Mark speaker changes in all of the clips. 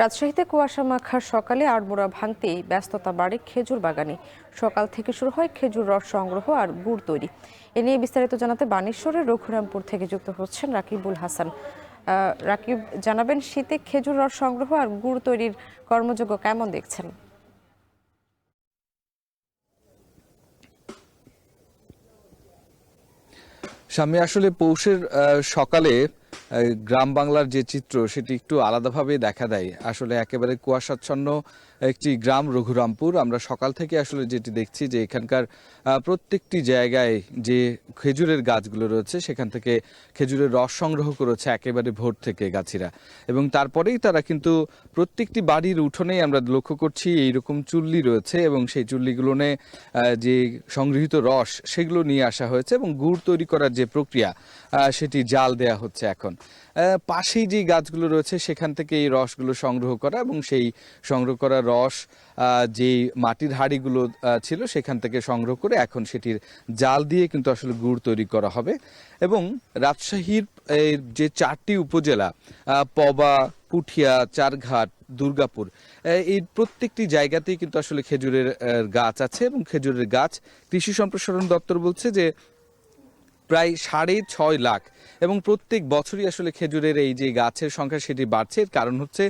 Speaker 1: রাজশাহীতে কুয়াশা মাখার সকালে আড়মোড়া ভাঙতেই ব্যস্ততা বাড়ে খেজুর বাগানে। সকাল থেকে শুরু হয় খেজুর রস সংগ্রহ আর গুড় তৈরি। এ নিয়ে বিস্তারিত জানাতে বানেশ্বরের রঘুরামপুর থেকে যুক্ত হচ্ছেন রাকিবুল হাসান। রাকিব, জানাবেন শীতে খেজুর রস সংগ্রহ আর গুড় তৈরির কর্মযজ্ঞ কেমন দেখছেন?
Speaker 2: সামনে আসলে পৌষের সকালে গ্রাম বাংলার যে চিত্র সেটি একটু আলাদাভাবে দেখা দেয়। আসলে একেবারে কুয়াশাচ্ছন্ন একটি গ্রাম রঘুরামপুর। আমরা সকাল থেকে আসলে যেটি দেখছি যে এখানকার প্রত্যেকটি জায়গায় যে খেজুরের গাছগুলো রয়েছে সেখান থেকে খেজুরের রস সংগ্রহ করেছে একেবারে ভোর থেকে গাছিরা, এবং তারপরেই তারা কিন্তু প্রত্যেকটি বাড়ির উঠোনেই আমরা লক্ষ্য করছি এইরকম চুল্লি রয়েছে, এবং সেই চুল্লিগুলোনে যে সংগৃহীত রস সেগুলো নিয়ে আসা হয়েছে, এবং গুড় তৈরি করার যে প্রক্রিয়া সেটি জাল দেয়া হচ্ছে এখন। পাশেই যে গাছগুলো রয়েছে সেখান থেকে এই রসগুলো সংগ্রহ করা, এবং সেই সংগ্রহ করা রস যেই মাটির হাঁড়িগুলো ছিল সেখান থেকে সংগ্রহ করে এখন সেটির জাল দিয়ে কিন্তু আসলে গুড় তৈরি করা হবে। এবং রাজশাহীর যে 4টি উপজেলা পবা, পুঠিয়া, চারঘাট, দুর্গাপুর, এই প্রত্যেকটি জায়গাতেই কিন্তু আসলে খেজুরের গাছ আছে, এবং খেজুরের গাছ কৃষি সম্প্রসারণ দপ্তর বলছে যে প্রায় 6.5 লাখ, এবং প্রত্যেক বছরই আসলে খেজুরের এই যে গাছের সংখ্যা সেটি বাড়ছে। এর কারণ হচ্ছে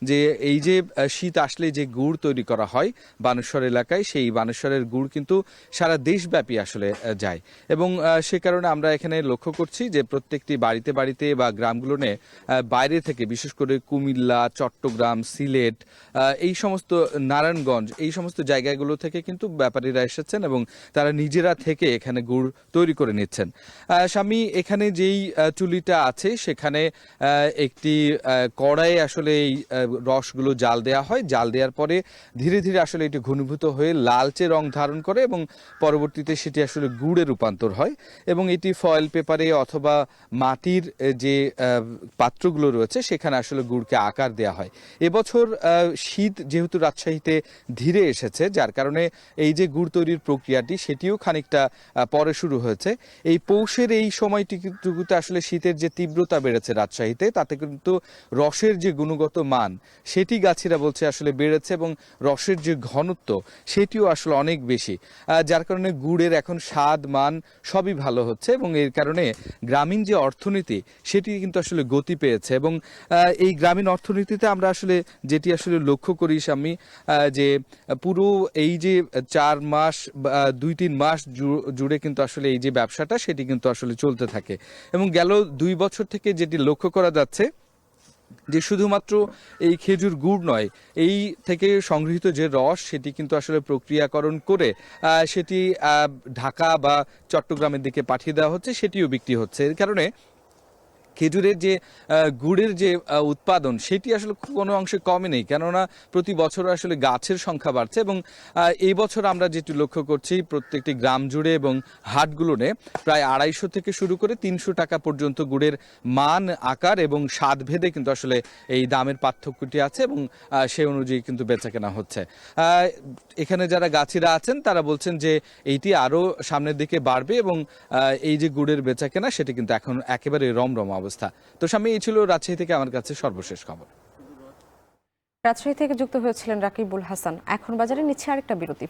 Speaker 2: যে এই যে শীত আসলে যে গুড় তৈরি করা হয় বানেশ্বর এলাকায়, সেই বানেশ্বরের গুড় কিন্তু সারা দেশব্যাপী আসলে যায়, এবং সে কারণে আমরা এখানে লক্ষ্য করছি যে প্রত্যেকটি বাড়িতে বাড়িতে বা গ্রামগুলোনে বাইরে থেকে, বিশেষ করে কুমিল্লা, চট্টগ্রাম, সিলেট, এই সমস্ত নারায়ণগঞ্জ, এই সমস্ত জায়গাগুলো থেকে কিন্তু ব্যাপারীরা এসেছেন এবং তারা নিজেরা থেকে এখানে গুড় তৈরি করে নিচ্ছেন। স্বামী, এখানে যেই চুলিটা আছে সেখানে একটি কড়াইয়ে আসলে এই রসগুলো জাল দেওয়া হয়। জাল দেওয়ার পরে ধীরে ধীরে আসলে এটি ঘনীভূত হয়ে লালচে রং ধারণ করে, এবং পরবর্তীতে সেটি আসলে গুড়ে রূপান্তর হয়, এবং এটি ফয়েল পেপারে অথবা মাটির যে পাত্রগুলো রয়েছে সেখানে আসলে গুড়কে আকার দেওয়া হয়। এবছর শীত যেহেতু রাজশাহীতে ধীরে এসেছে, যার কারণে এই যে গুড় তৈরির প্রক্রিয়াটি সেটিও খানিকটা পরে শুরু হয়েছে। এই পৌষের এই সময়টিতে আসলে শীতের যে তীব্রতা বেড়েছে রাজশাহীতে, তাতে কিন্তু রসের যে গুণগত মান সেটি গাছিরা বলছে আসলে বেড়েছে, এবং রসের যে ঘনত্ব সেটিও আসলে অনেক বেশি, যার কারণে গুড়ের এখন স্বাদ মান সবই ভালো হচ্ছে, এবং এর কারণে গ্রামীণ যে অর্থনীতি সেটি কিন্তু আসলে গতি পেয়েছে। এবং এই গ্রামীণ অর্থনীতিতে আমরা আসলে যেটি আসলে লক্ষ্য করি স্বামী, যে পুরো এই যে 4 মাস 2-3 মাস জুড়ে কিন্তু আসলে এই যে ব্যবসাটা সেটি কিন্তু আসলে চলতে থাকে, এবং গেল 2 বছর থেকে যেটি লক্ষ্য করা যাচ্ছে যে শুধুমাত্র এই খেজুর গুড় নয়, এই থেকে সংগৃহীত যে রস সেটি কিন্তু আসলে প্রক্রিয়াকরণ করে সেটি ঢাকা বা চট্টগ্রামের দিকে পাঠিয়ে দেওয়া হচ্ছে, সেটিও বিক্রি হচ্ছে। এর কারণে খেজুরের যে গুড়ের যে উৎপাদন সেটি আসলে কোনো অংশে কমে নেই, কেননা প্রতি বছর আসলে গাছের সংখ্যা বাড়ছে, এবং এই বছর আমরা যেটি লক্ষ্য করছি প্রত্যেকটি গ্রাম জুড়ে এবং হাটগুলোনে প্রায় 250 থেকে শুরু করে 300 টাকা পর্যন্ত গুড়ের মান, আকার এবং স্বাদ ভেদে কিন্তু আসলে এই দামের পার্থক্যটি আছে, এবং সেই অনুযায়ী কিন্তু বেচা কেনা হচ্ছে। এখানে যারা গাছিরা আছেন তারা বলছেন যে এইটি আরও সামনের দিকে বাড়বে, এবং এই যে গুড়ের বেচা কেনা সেটি কিন্তু এখন একেবারে রমরম অবস্থা। তো স্বামী, এই ছিল রাজশাহী থেকে আমার কাছে সর্বশেষ খবর।
Speaker 1: রাজশাহী থেকে যুক্ত হয়েছিলেন রাকিবুল হাসান। এখন বাজারে নিচ্ছে আরেকটা বিরতি।